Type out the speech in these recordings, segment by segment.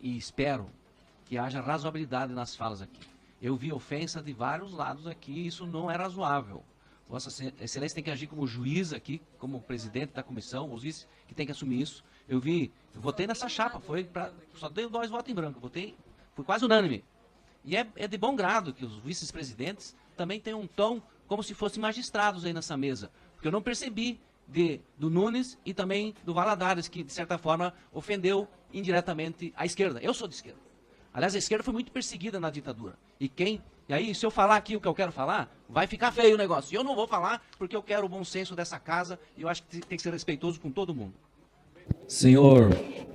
e espero que haja razoabilidade nas falas aqui. Eu vi ofensa de vários lados aqui e isso não é razoável. Vossa Excelência tem que agir como juiz aqui, como presidente da comissão, os vice que tem que assumir isso. Eu votei nessa chapa, só dei 2 votos em branco, foi quase unânime. E é de bom grado que os vice-presidentes também tenham um tom como se fossem magistrados aí nessa mesa. Porque eu não percebi do Nunes e também do Valadares, que de certa forma ofendeu indiretamente a esquerda. Eu sou de esquerda. Aliás, a esquerda foi muito perseguida na ditadura. E aí, se eu falar aqui o que eu quero falar, vai ficar feio o negócio. E eu não vou falar porque eu quero o bom senso dessa casa e eu acho que tem que ser respeitoso com todo mundo. Senhor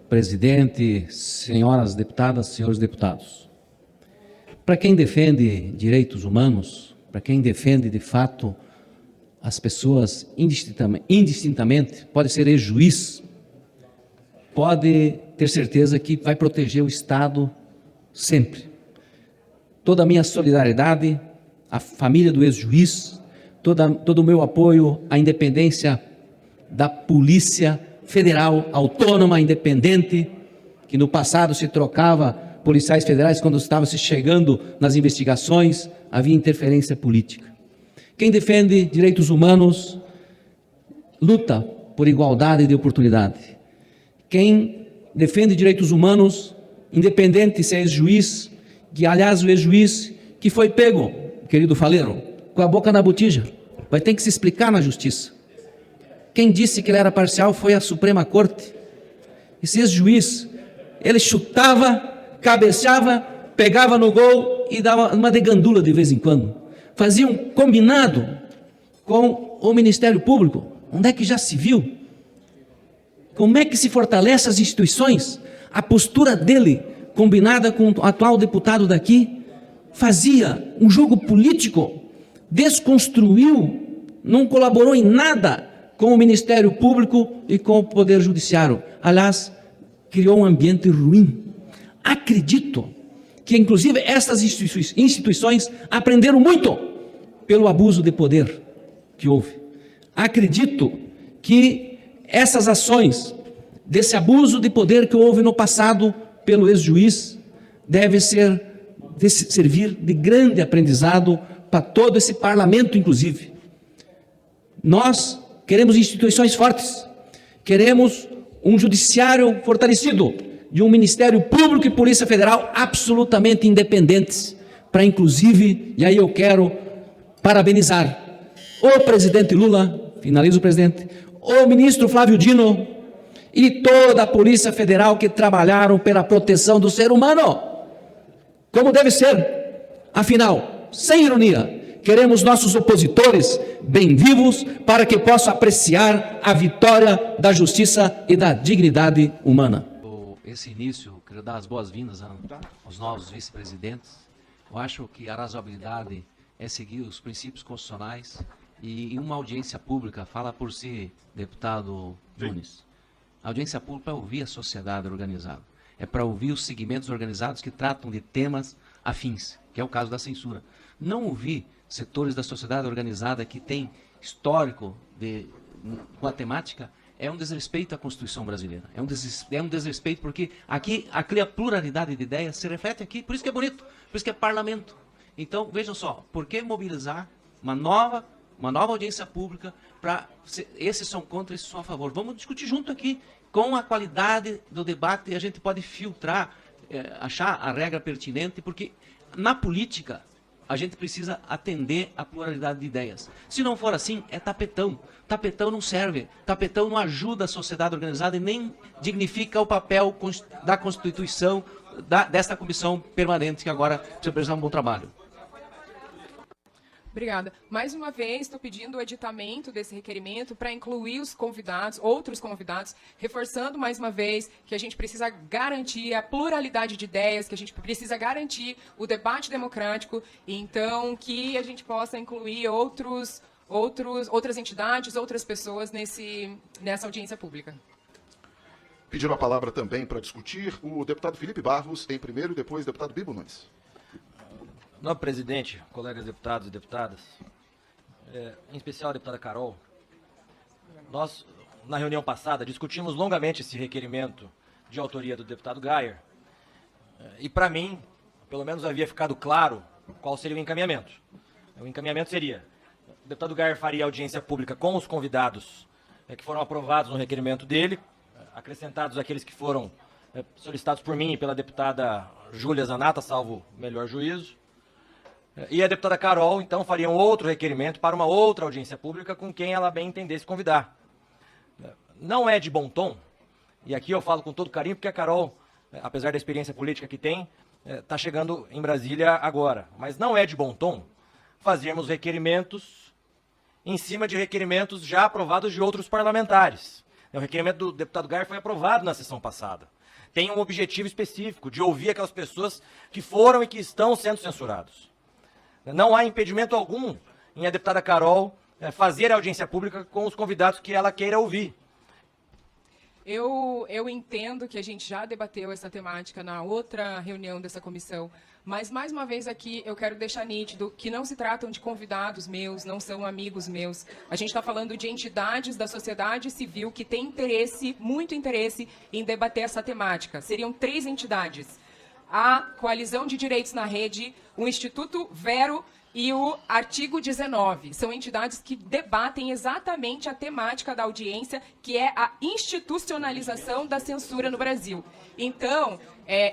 presidente, senhoras deputadas, senhores deputados, para quem defende direitos humanos, para quem defende de fato as pessoas indistintamente, pode ser ex-juiz, pode ter certeza que vai proteger o Estado sempre. Toda a minha solidariedade à família do ex-juiz, todo o meu apoio à independência da Polícia Federal, autônoma, independente, que no passado se trocava policiais federais quando estava se chegando nas investigações, havia interferência política. Quem defende direitos humanos luta por igualdade de oportunidade. Quem defende direitos humanos, independente se é ex-juiz, que aliás o ex-juiz que foi pego, querido Faleiro, com a boca na botija, vai ter que se explicar na justiça. Quem disse que ele era parcial foi a Suprema Corte. Esse ex-juiz, ele chutava, cabeceava, pegava no gol e dava uma de gandula de vez em quando. Fazia um combinado com o Ministério Público. Onde é que já se viu? Como é que se fortalece as instituições? A postura dele, combinada com o atual deputado daqui, fazia um jogo político, desconstruiu, não colaborou em nada com o Ministério Público e com o Poder Judiciário. Aliás, criou um ambiente ruim. Acredito que, inclusive, essas instituições aprenderam muito pelo abuso de poder que houve. Acredito que essas ações, desse abuso de poder que houve no passado pelo ex-juiz, deve servir de grande aprendizado para todo esse parlamento, inclusive. Nós queremos instituições fortes, queremos um judiciário fortalecido, de um Ministério Público e Polícia Federal absolutamente independentes, para inclusive, e aí eu quero parabenizar o presidente Lula, finalizo, presidente, o ministro Flávio Dino e toda a Polícia Federal que trabalharam pela proteção do ser humano, como deve ser. Afinal, sem ironia, queremos nossos opositores bem vivos para que possam apreciar a vitória da justiça e da dignidade humana. Esse início, quero dar as boas-vindas aos novos vice-presidentes. Eu acho que a razoabilidade é seguir os princípios constitucionais e em uma audiência pública, fala por si, deputado Nunes. A audiência pública é para ouvir a sociedade organizada, é para ouvir os segmentos organizados que tratam de temas afins, que é o caso da censura. Não ouvir setores da sociedade organizada que têm histórico com a temática é um desrespeito à Constituição brasileira. É um desrespeito porque aqui a pluralidade de ideias se reflete aqui, por isso que é bonito, por isso que é parlamento. Então, vejam só, por que mobilizar uma nova audiência pública para esses são contra, esses são a favor? Vamos discutir junto aqui com a qualidade do debate e a gente pode filtrar, achar a regra pertinente, porque na política a gente precisa atender a pluralidade de ideias. Se não for assim, é tapetão. Tapetão não serve. Tapetão não ajuda a sociedade organizada e nem dignifica o papel da Constituição, desta comissão permanente, que agora precisa prestar um bom trabalho. Obrigada. Mais uma vez, estou pedindo o editamento desse requerimento para incluir os convidados, outros convidados, reforçando mais uma vez que a gente precisa garantir a pluralidade de ideias, que a gente precisa garantir o debate democrático, e então que a gente possa incluir outras entidades, outras pessoas nessa audiência pública. Pediram a palavra também para discutir o deputado Felipe Barros em primeiro e depois o deputado Bibo Nunes. Nobre presidente, colegas deputados e deputadas, em especial a deputada Carol, nós, na reunião passada, discutimos longamente esse requerimento de autoria do deputado Gayer, E para mim, pelo menos havia ficado claro qual seria o encaminhamento. O encaminhamento seria: o deputado Gayer faria audiência pública com os convidados que foram aprovados no requerimento dele, acrescentados aqueles que foram solicitados por mim e pela deputada Júlia Zanata, salvo melhor juízo. E a deputada Carol, então, faria um outro requerimento para uma outra audiência pública com quem ela bem entendesse convidar. Não é de bom tom, e aqui eu falo com todo carinho, porque a Carol, apesar da experiência política que tem, está chegando em Brasília agora. Mas não é de bom tom fazermos requerimentos em cima de requerimentos já aprovados de outros parlamentares. O requerimento do deputado Gayer foi aprovado na sessão passada. Tem um objetivo específico de ouvir aquelas pessoas que foram e que estão sendo censurados. Não há impedimento algum em a deputada Carol fazer a audiência pública com os convidados que ela queira ouvir. Eu entendo que a gente já debateu essa temática na outra reunião dessa comissão, mas, mais uma vez aqui, eu quero deixar nítido que não se tratam de convidados meus, não são amigos meus. A gente está falando de entidades da sociedade civil que têm interesse, muito interesse, em debater essa temática. Seriam 3 entidades: a Coalizão de Direitos na Rede, o Instituto Vero e o Artigo 19. São entidades que debatem exatamente a temática da audiência, que é a institucionalização da censura no Brasil. Então,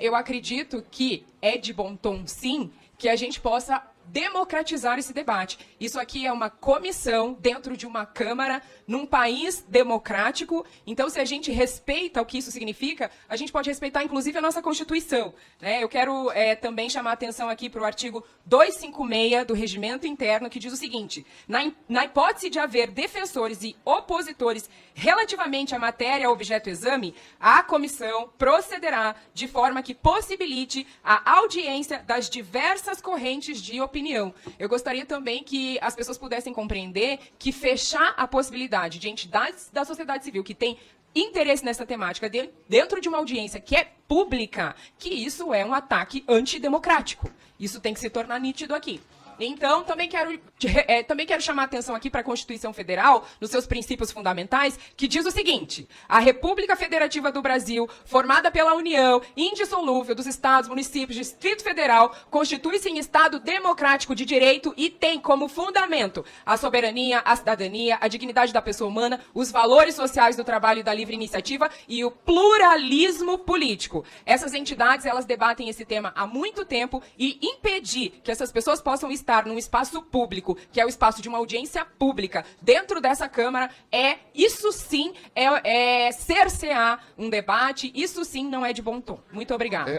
eu acredito que é de bom tom, sim, que a gente possa democratizar esse debate. Isso aqui é uma comissão dentro de uma Câmara, num país democrático. Então, se a gente respeita o que isso significa, a gente pode respeitar, inclusive, a nossa Constituição, né? Eu quero também chamar a atenção aqui para o artigo 256 do Regimento Interno, que diz o seguinte: na hipótese de haver defensores e opositores relativamente à matéria objeto exame, a comissão procederá de forma que possibilite a audiência das diversas correntes de opinião. Eu gostaria também que as pessoas pudessem compreender que fechar a possibilidade de entidades da sociedade civil que têm interesse nessa temática dentro de uma audiência que é pública, que isso é um ataque antidemocrático. Isso tem que se tornar nítido aqui. Então, também quero chamar a atenção aqui para a Constituição Federal, nos seus princípios fundamentais, que diz o seguinte: a República Federativa do Brasil, formada pela União indissolúvel dos Estados, municípios, Distrito Federal, constitui-se em Estado democrático de direito e tem como fundamento a soberania, a cidadania, a dignidade da pessoa humana, os valores sociais do trabalho e da livre iniciativa e o pluralismo político. Essas entidades, elas debatem esse tema há muito tempo, e impedir que essas pessoas possam estar num espaço público, que é o espaço de uma audiência pública, dentro dessa Câmara, isso sim é cercear um debate, isso sim não é de bom tom. Muito obrigada.